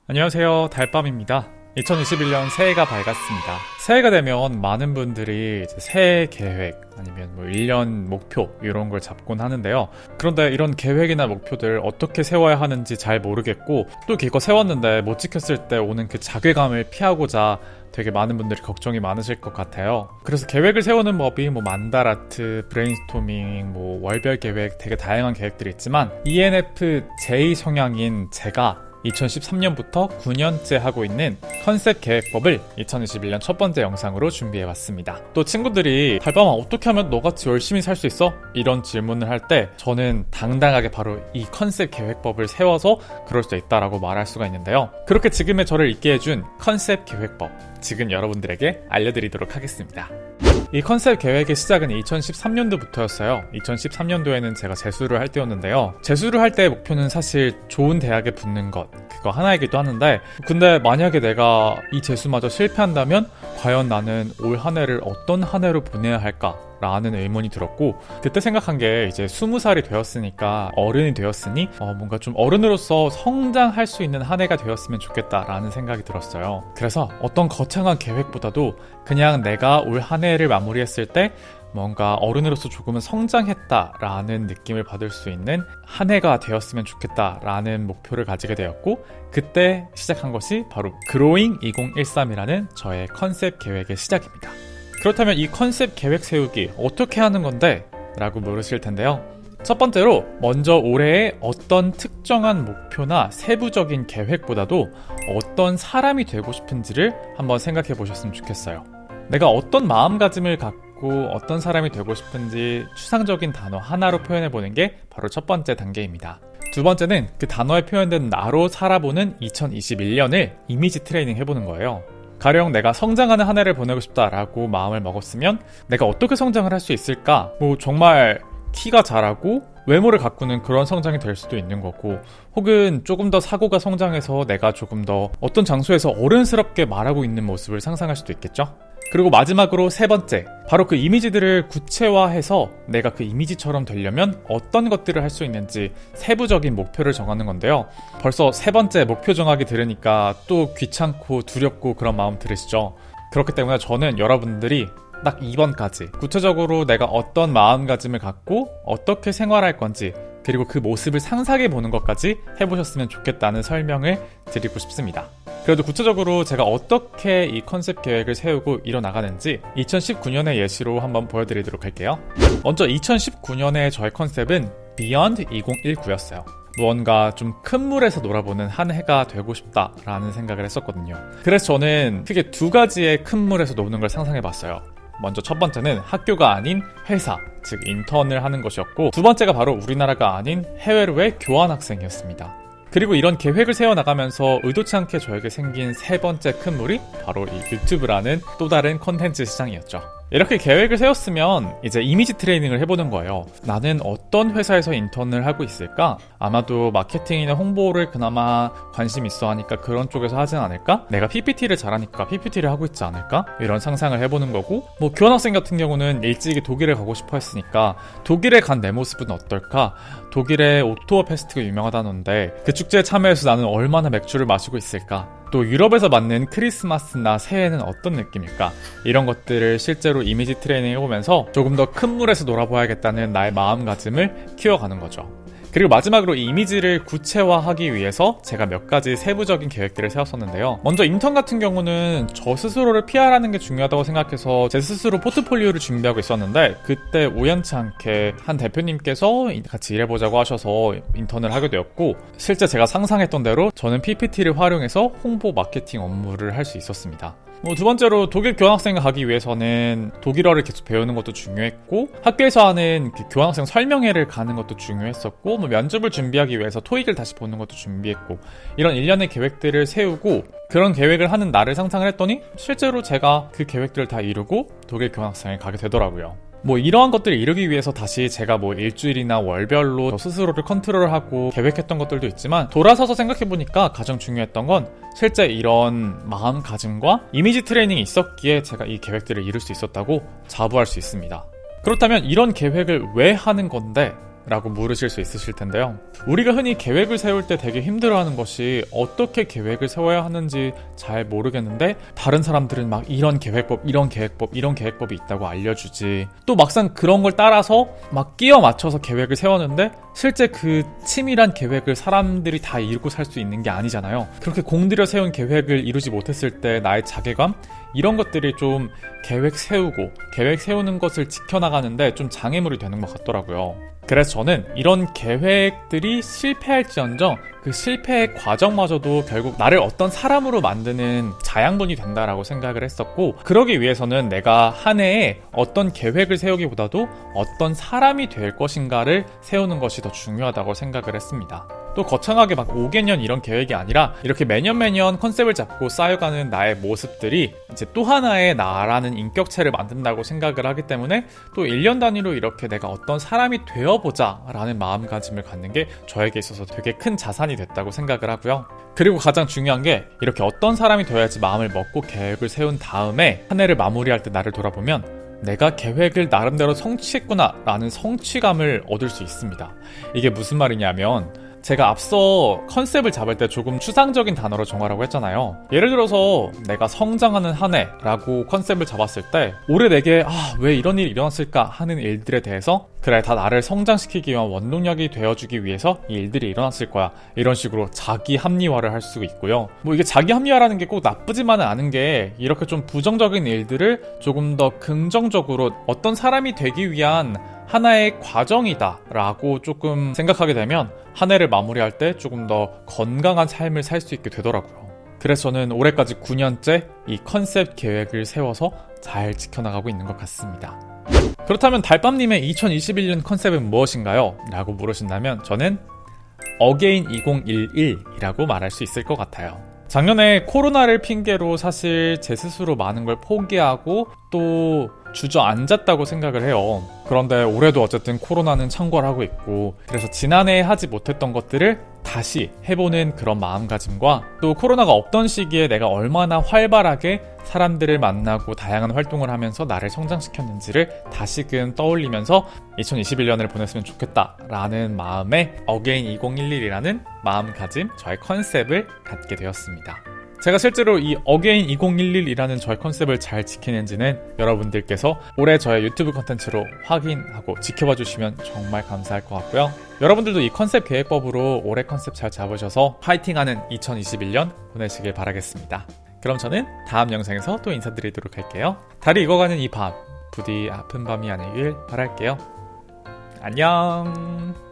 안녕하세요. 달밤입니다. 2021년 새해가 밝았습니다. 새해가 되면 많은 분들이 이제 새해 계획 아니면 1년 목표 이런 걸 잡곤 하는데요. 그런데 이런 계획이나 목표들 어떻게 세워야 하는지 잘 모르겠고 또 이거 세웠는데 못 지켰을 때 오는 그 자괴감을 피하고자 되게 많은 분들이 걱정이 많으실 것 같아요. 그래서 계획을 세우는 법이 만다라트, 브레인스토밍, 월별 계획 되게 다양한 계획들이 있지만 ENFJ 성향인 제가 2013년부터 9년째 하고 있는 컨셉 계획법을 2021년 첫 번째 영상으로 준비해봤습니다. 또 친구들이 달밤아 어떻게 하면 너같이 열심히 살 수 있어? 이런 질문을 할 때 저는 당당하게 바로 이 컨셉 계획법을 세워서 그럴 수 있다라고 말할 수가 있는데요. 그렇게 지금의 저를 있게 해준 컨셉 계획법 지금 여러분들에게 알려드리도록 하겠습니다. 이 컨셉 계획의 시작은 2013년도부터였어요. 2013년도에는 제가 재수를 할 때였는데요. 재수를 할 때의 목표는 사실 좋은 대학에 붙는 것, 그거 하나이기도 하는데, 근데 만약에 내가 이 재수마저 실패한다면 과연 나는 올 한 해를 어떤 한 해로 보내야 할까? 라는 의문이 들었고, 그때 생각한 게 이제 20살이 되었으니까 어른이 되었으니 뭔가 좀 어른으로서 성장할 수 있는 한 해가 되었으면 좋겠다라는 생각이 들었어요. 그래서 어떤 거창한 계획보다도 그냥 내가 올 한 해를 마무리했을 때 뭔가 어른으로서 조금은 성장했다라는 느낌을 받을 수 있는 한 해가 되었으면 좋겠다라는 목표를 가지게 되었고, 그때 시작한 것이 바로 그로잉 2013이라는 저의 컨셉 계획의 시작입니다. 그렇다면 이 컨셉 계획 세우기 어떻게 하는 건데? 라고 물으실 텐데요. 첫 번째로 먼저 올해의 어떤 특정한 목표나 세부적인 계획보다도 어떤 사람이 되고 싶은지를 한번 생각해 보셨으면 좋겠어요. 내가 어떤 마음가짐을 갖고 어떤 사람이 되고 싶은지 추상적인 단어 하나로 표현해 보는 게 바로 첫 번째 단계입니다. 두 번째는 그 단어에 표현된 나로 살아보는 2021년을 이미지 트레이닝 해보는 거예요. 가령 내가 성장하는 한 해를 보내고 싶다라고 마음을 먹었으면 내가 어떻게 성장을 할 수 있을까? 정말 키가 자라고 외모를 가꾸는 그런 성장이 될 수도 있는 거고, 혹은 조금 더 사고가 성장해서 내가 조금 더 어떤 장소에서 어른스럽게 말하고 있는 모습을 상상할 수도 있겠죠? 그리고 마지막으로 세 번째, 바로 그 이미지들을 구체화해서 내가 그 이미지처럼 되려면 어떤 것들을 할 수 있는지 세부적인 목표를 정하는 건데요. 벌써 세 번째 목표 정하기 들으니까 또 귀찮고 두렵고 그런 마음 들으시죠? 그렇기 때문에 저는 여러분들이 딱 2번까지 구체적으로 내가 어떤 마음가짐을 갖고 어떻게 생활할 건지, 그리고 그 모습을 상상해 보는 것까지 해보셨으면 좋겠다는 설명을 드리고 싶습니다. 그래도 구체적으로 제가 어떻게 이 컨셉 계획을 세우고 이뤄나가는지 2019년의 예시로 한번 보여드리도록 할게요. 먼저 2019년의 저의 컨셉은 Beyond 2019였어요. 무언가 좀 큰 물에서 놀아보는 한 해가 되고 싶다라는 생각을 했었거든요. 그래서 저는 크게 두 가지의 큰 물에서 노는 걸 상상해봤어요. 먼저 첫 번째는 학교가 아닌 회사, 즉 인턴을 하는 것이었고, 두 번째가 바로 우리나라가 아닌 해외로의 교환학생이었습니다. 그리고 이런 계획을 세워나가면서 의도치 않게 저에게 생긴 세 번째 큰 물이 바로 이 유튜브라는 또 다른 콘텐츠 시장이었죠. 이렇게 계획을 세웠으면 이제 이미지 트레이닝을 해보는 거예요. 나는 어떤 회사에서 인턴을 하고 있을까? 아마도 마케팅이나 홍보를 그나마 관심 있어 하니까 그런 쪽에서 하진 않을까? 내가 PPT를 잘하니까 PPT를 하고 있지 않을까? 이런 상상을 해보는 거고, 교환학생 같은 경우는 일찍이 독일에 가고 싶어 했으니까 독일에 간 내 모습은 어떨까? 독일의 오토어 페스트가 유명하다는데 그 축제에 참여해서 나는 얼마나 맥주를 마시고 있을까? 또 유럽에서 맞는 크리스마스나 새해는 어떤 느낌일까? 이런 것들을 실제로 이미지 트레이닝 해보면서 조금 더 큰 물에서 놀아봐야겠다는 나의 마음가짐을 키워가는 거죠. 그리고 마지막으로 이 이미지를 구체화하기 위해서 제가 몇 가지 세부적인 계획들을 세웠었는데요. 먼저 인턴 같은 경우는 저 스스로를 PR하는 게 중요하다고 생각해서 제 스스로 포트폴리오를 준비하고 있었는데, 그때 우연치 않게 한 대표님께서 같이 일해보자고 하셔서 인턴을 하게 되었고, 실제 제가 상상했던 대로 저는 PPT를 활용해서 홍보 마케팅 업무를 할 수 있었습니다. 두 번째로 독일 교환학생을 가기 위해서는 독일어를 계속 배우는 것도 중요했고, 학교에서 하는 그 교환학생 설명회를 가는 것도 중요했었고, 면접을 준비하기 위해서 토익을 다시 보는 것도 준비했고, 이런 일련의 계획들을 세우고 그런 계획을 하는 나를 상상을 했더니 실제로 제가 그 계획들을 다 이루고 독일 교환학생을 가게 되더라고요. 이러한 것들을 이루기 위해서 다시 제가 일주일이나 월별로 저 스스로를 컨트롤하고 계획했던 것들도 있지만, 돌아서서 생각해보니까 가장 중요했던 건 실제 이런 마음가짐과 이미지 트레이닝이 있었기에 제가 이 계획들을 이룰 수 있었다고 자부할 수 있습니다. 그렇다면 이런 계획을 왜 하는 건데? 라고 물으실 수 있으실 텐데요. 우리가 흔히 계획을 세울 때 되게 힘들어하는 것이 어떻게 계획을 세워야 하는지 잘 모르겠는데 다른 사람들은 막 이런 계획법, 이런 계획법, 이런 계획법이 있다고 알려주지. 또 막상 그런 걸 따라서 막 끼워 맞춰서 계획을 세웠는데 실제 그 치밀한 계획을 사람들이 다 이루고 살 수 있는 게 아니잖아요. 그렇게 공들여 세운 계획을 이루지 못했을 때 나의 자괴감? 이런 것들이 좀 계획 세우는 것을 지켜나가는데 좀 장애물이 되는 것 같더라고요. 그래서 저는 이런 계획들이 실패할지언정 그 실패의 과정마저도 결국 나를 어떤 사람으로 만드는 자양분이 된다라고 생각을 했었고, 그러기 위해서는 내가 한 해에 어떤 계획을 세우기보다도 어떤 사람이 될 것인가를 세우는 것이 더 중요하다고 생각을 했습니다. 또 거창하게 막 5개년 이런 계획이 아니라 이렇게 매년 컨셉을 잡고 쌓여가는 나의 모습들이 이제 또 하나의 나라는 인격체를 만든다고 생각을 하기 때문에 또 1년 단위로 이렇게 내가 어떤 사람이 되어보자 라는 마음가짐을 갖는 게 저에게 있어서 되게 큰 자산이 됐다고 생각을 하고요. 그리고 가장 중요한 게 이렇게 어떤 사람이 되어야지 마음을 먹고 계획을 세운 다음에 한 해를 마무리할 때 나를 돌아보면 내가 계획을 나름대로 성취했구나 라는 성취감을 얻을 수 있습니다. 이게 무슨 말이냐면 제가 앞서 컨셉을 잡을 때 조금 추상적인 단어로 정하라고 했잖아요. 예를 들어서 내가 성장하는 한 해라고 컨셉을 잡았을 때 올해 내게 왜 이런 일이 일어났을까 하는 일들에 대해서 그래, 다 나를 성장시키기 위한 원동력이 되어주기 위해서 이 일들이 일어났을 거야, 이런 식으로 자기 합리화를 할 수 있고요. 이게 자기 합리화라는 게 꼭 나쁘지만은 않은 게 이렇게 좀 부정적인 일들을 조금 더 긍정적으로 어떤 사람이 되기 위한 하나의 과정이다 라고 조금 생각하게 되면 한 해를 마무리할 때 조금 더 건강한 삶을 살 수 있게 되더라고요. 그래서 저는 올해까지 9년째 이 컨셉 계획을 세워서 잘 지켜나가고 있는 것 같습니다. 그렇다면 달밤님의 2021년 컨셉은 무엇인가요? 라고 물으신다면 저는 어게인 2011이라고 말할 수 있을 것 같아요. 작년에 코로나를 핑계로 사실 제 스스로 많은 걸 포기하고 또 주저앉았다고 생각을 해요. 그런데 올해도 어쨌든 코로나는 창궐하고 있고, 그래서 지난해에 하지 못했던 것들을 다시 해보는 그런 마음가짐과 또 코로나가 없던 시기에 내가 얼마나 활발하게 사람들을 만나고 다양한 활동을 하면서 나를 성장시켰는지를 다시금 떠올리면서 2021년을 보냈으면 좋겠다라는 마음에 어게인 2011이라는 마음가짐, 저의 컨셉을 갖게 되었습니다. 제가 실제로 이 어게인 2011이라는 저의 컨셉을 잘 지키는지는 여러분들께서 올해 저의 유튜브 컨텐츠로 확인하고 지켜봐 주시면 정말 감사할 것 같고요. 여러분들도 이 컨셉 계획법으로 올해 컨셉 잘 잡으셔서 파이팅하는 2021년 보내시길 바라겠습니다. 그럼 저는 다음 영상에서 또 인사드리도록 할게요. 달이 익어가는 이 밤, 부디 아픈 밤이 아니길 바랄게요. 안녕.